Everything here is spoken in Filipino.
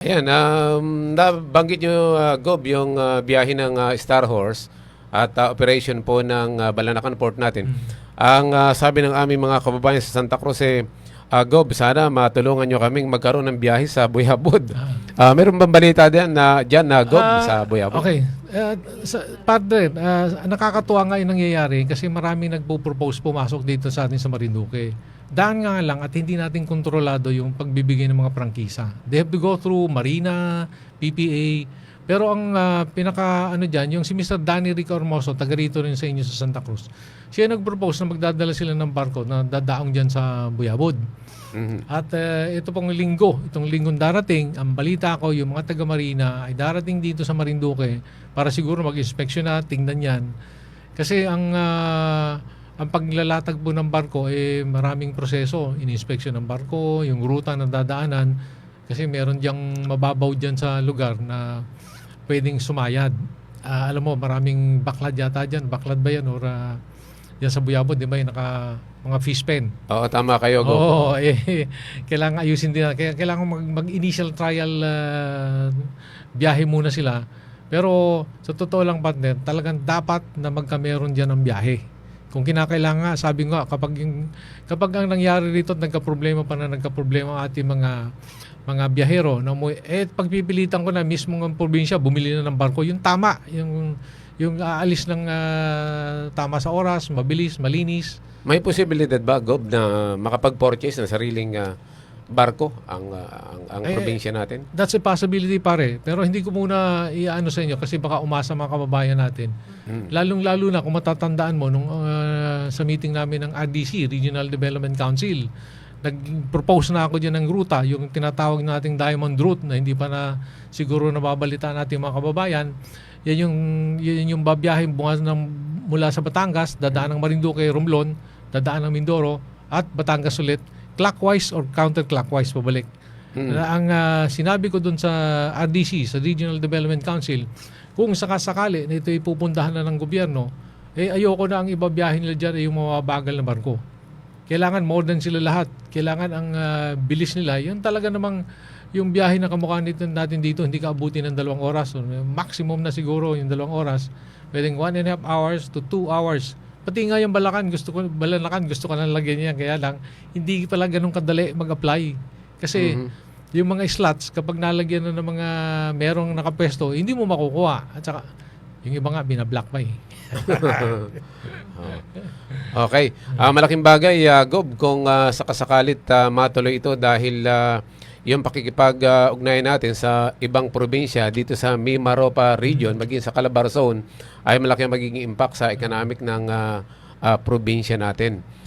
Ayan, nabanggit nyo, Gob, yung biyahe ng Star Horse at operation po ng Balanacan Port natin. Mm. Ang sabi ng aming mga kababayan sa Santa Cruz, Gob, sana matulungan nyo kaming magkaroon ng biyahe sa Buyabod. Meron bang balita dyan na Gob sa Buyabod? Okay. Padre, nakakatuwa nga yung nangyayari kasi maraming nagpo-propose pumasok dito sa atin sa Marinduque. Daan nga lang at hindi natin kontrolado yung pagbibigay ng mga prangkisa. They have to go through Marina, PPA. Pero ang pinaka dyan, yung si Mr. Danny Rico Hermoso, taga rito rin sa inyo sa Santa Cruz. Siya nag-propose na magdadala sila ng barko na dadaong dyan sa Buyabod. Mhm. At ito pong itong linggong darating, ang balita ko, yung mga taga Marina ay darating dito sa Marinduque para siguro mag-inspeksyon na, tingnan yan. Kasi ang paglalatag po ng barko, maraming proseso. In-inspection ng barko, yung ruta na dadaanan, kasi meron diyang mababaw dyan sa lugar na pwedeng sumayad. Alam mo, maraming baklad yata dyan. Baklad ba yan? Or yan sa Buyabod, di ba? Yung mga fish pen. Oo, tama kayo, Gob. Oo, kailangan ayusin din. Kailangan mag-initial trial biyahe muna sila. Pero sa totoo lang, partner, talagang dapat na magkameron dyan ng biyahe. Kung kinakailangan, sabi nga, kapag ang nangyari rito at nagka-problema ang ating mga biyahero, pagpipilitan ko na mismo ng probinsya, bumili na ng barko, yung tama, yung aalis ng tama sa oras, mabilis, malinis. May posibilidad ba, Gob, na makapag-purchase ng sariling barko ang probinsya natin? That's a possibility, pare. Pero hindi ko muna iaano sa inyo kasi baka umasa mga kababayan natin. Lalong-lalo na kung matatandaan mo sa meeting namin ng RDC, Regional Development Council, nag-propose na ako diyan ng ruta, yung tinatawag nating Diamond Route na hindi pa na siguro nababalita natin mga kababayan. Yan yung babiyahin mula sa Batangas, dadaan ng Marinduque, Romblon, dadaan ng Mindoro at Batangas ulit, clockwise or counterclockwise pabalik. Ang sinabi ko dun sa RDC, sa Regional Development Council, kung sakasakali na ito ipupuntahan na ng gobyerno, ayoko na ang ibabiyahin nila dyan yung mababagal na barko. Kailangan modern sila lahat. Kailangan ang bilis nila. Yun talaga namang yung biyahe na kamukha natin dito, hindi kaabuti ng 2 oras. So, maximum na siguro yung 2 oras. Pwedeng 1.5 hours to 2 hours. Pati nga yung Balanacan, gusto ko na lagyan yan. Kaya lang, hindi pala ganun kadali mag-apply. Kasi yung mga slots, kapag nalagyan na ng mga merong nakapwesto, hindi mo makukuha. At saka, yung iba nga, binablock pa eh. Okay. Malaking bagay, Gob, kung sakasakalit matuloy ito dahil yung pakikipag-ugnayan natin sa ibang probinsya dito sa Mimaropa region, maging sa Calabarzon, ay malaki ang magiging impact sa economic ng probinsya natin.